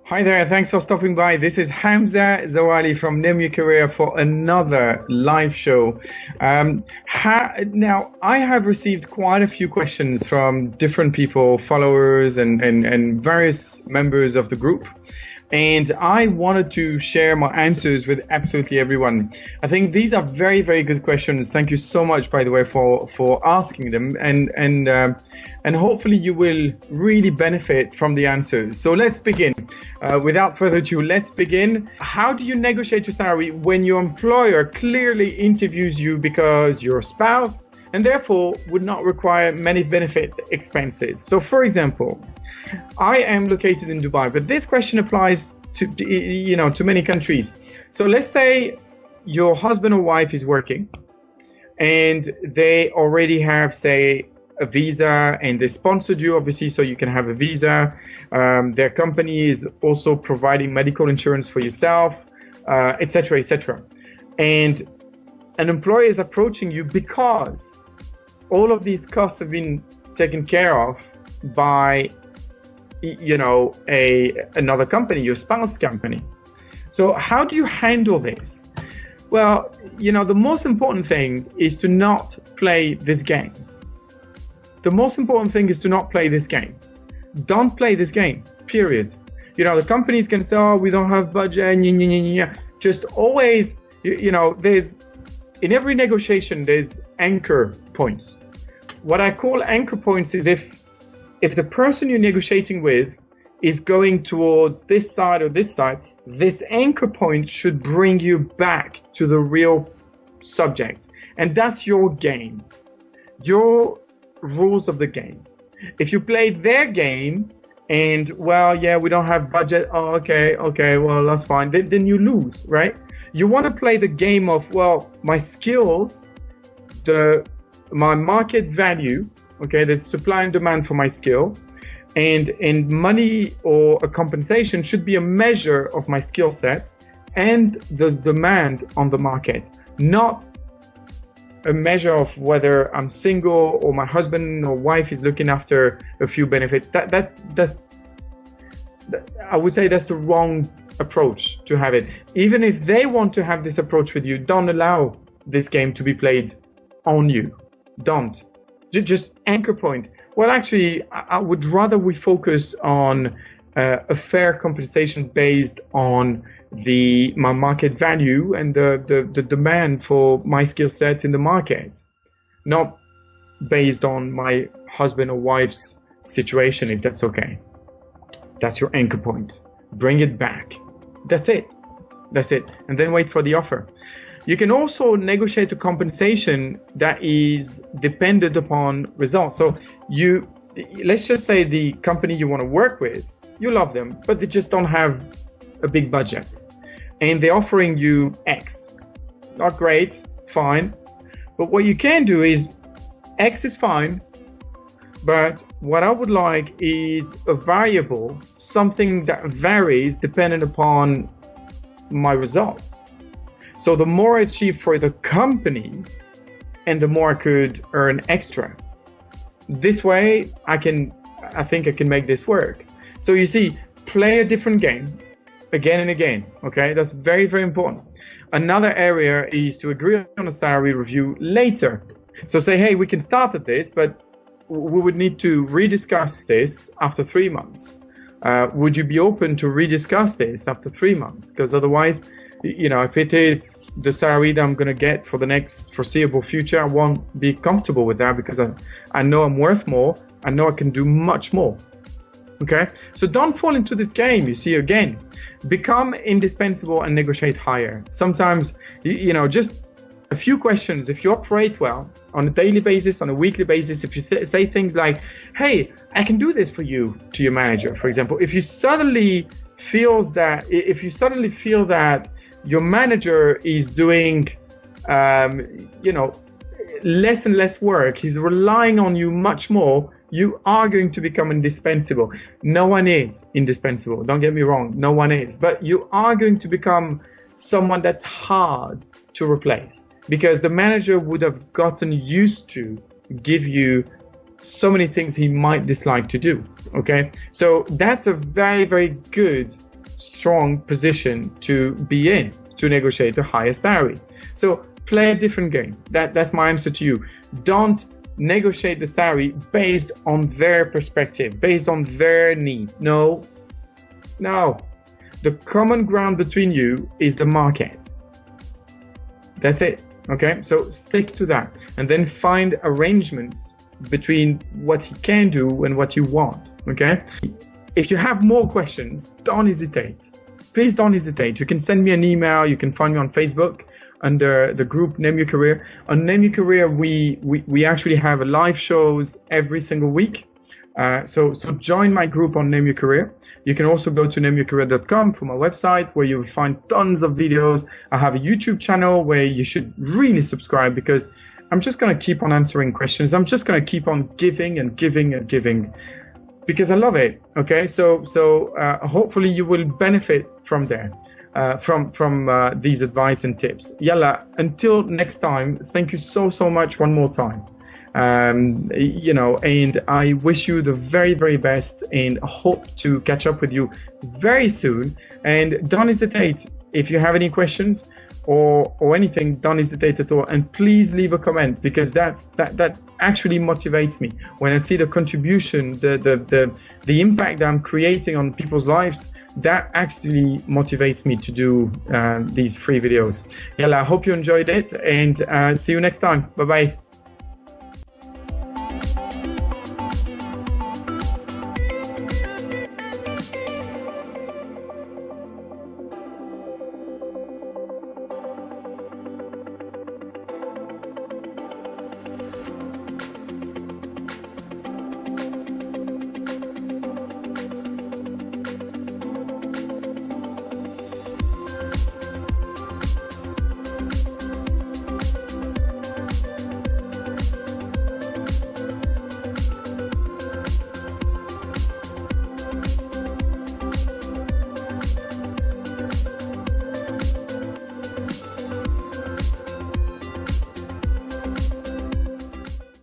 Hi there, thanks for stopping by. This is Hamza Zawali from Name Your Career for another live show. Now, I have received quite a few questions from different people, followers and various members of the group. And I wanted to share my answers with absolutely everyone. I think these are very, very good questions. Thank you so much, by the way, for asking them. And hopefully you will really benefit from the answers. So let's begin. Without further ado, let's begin. How do you negotiate your salary when your employer clearly interviews you because you're a spouse and therefore would not require many benefit expenses? So for example, I am located in Dubai, but this question applies to many countries. So let's say your husband or wife is working and they already have, say, a visa, and they sponsored you, obviously, so you can have a visa. Their company is also providing medical insurance for yourself, etc., etc. And an employer is approaching you because all of these costs have been taken care of by, another company, your spouse company. So how do you handle this? Well, the most important thing is to not play this game. The most important thing is to not play this game. Don't play this game, period. The companies can say, oh, we don't have budget, just always, there's, in every negotiation, there's anchor points. What I call anchor points is if the person you're negotiating with is going towards this side or this side, this anchor point should bring you back to the real subject. And that's your game. Your rules of the game. If you play their game and, well, yeah, we don't have budget, oh, okay, well, that's fine, then you lose, right? You want to play the game of, well, my skills, my market value, okay, there's supply and demand for my skill, and money or a compensation should be a measure of my skill set and the demand on the market, not a measure of whether I'm single or my husband or wife is looking after a few benefits. That's I would say that's the wrong approach to have it. Even if they want to have this approach with you, don't allow this game to be played on you. Don't. Just anchor point. Well, actually, I would rather we focus on a fair compensation based on my market value and the demand for my skill set in the market, not based on my husband or wife's situation, if that's okay. That's your anchor point. Bring it back. That's it. And then wait for the offer. You can also negotiate a compensation that is dependent upon results. So let's just say the company you want to work with, you love them, but they just don't have a big budget. And they're offering you X. Not great, fine. But what you can do is, X is fine, but what I would like is a variable, something that varies depending upon my results. So the more I achieve for the company, and the more I could earn extra. This way, I think I can make this work. So you see, play a different game again and again, okay? That's very, very important. Another area is to agree on a salary review later. So say, hey, we can start at this, but we would need to rediscuss this after 3 months. Would you be open to rediscuss this after 3 months? Because otherwise, if it is the salary that I'm going to get for the next foreseeable future, I won't be comfortable with that because I know I'm worth more. I know I can do much more. Okay, so don't fall into this game. You see, again, become indispensable and negotiate higher. Sometimes, just a few questions. If you operate well on a daily basis, on a weekly basis, if you say things like, hey, I can do this for you to your manager, for example, if you suddenly feel that your manager is doing, less and less work, he's relying on you much more, you are going to become indispensable. No one is indispensable. Don't get me wrong. No one is. But you are going to become someone that's hard to replace because the manager would have gotten used to give you so many things he might dislike to do. Okay, so that's a very, very good, strong position to be in to negotiate a higher salary. So play a different game. That's my answer to you. Don't negotiate the salary based on their perspective, based on their need. No. The common ground between you is the market. That's it. Okay, so stick to that, and then find arrangements between what he can do and what you want. Okay, if you have more questions, don't hesitate. Please don't hesitate. You can send me an email. You can find me on Facebook under the group Name Your Career. On Name Your Career, we actually have live shows every single week. So join my group on Name Your Career. You can also go to nameyourcareer.com for my website, where you'll find tons of videos. I have a YouTube channel where you should really subscribe, because I'm just going to keep on answering questions. I'm just going to keep on giving and giving and giving, because I love it. Okay, so hopefully you will benefit from there, from these advice and tips. Yalla, until next time, thank you so much one more time. And I wish you the very, very best, and hope to catch up with you very soon. And don't hesitate, if you have any questions or anything, don't hesitate at all, and please leave a comment, because that actually motivates me when I see the contribution, the impact that I'm creating on people's lives. That actually motivates me to do these free videos. Yalla, I hope you enjoyed it, and see you next time. Bye bye.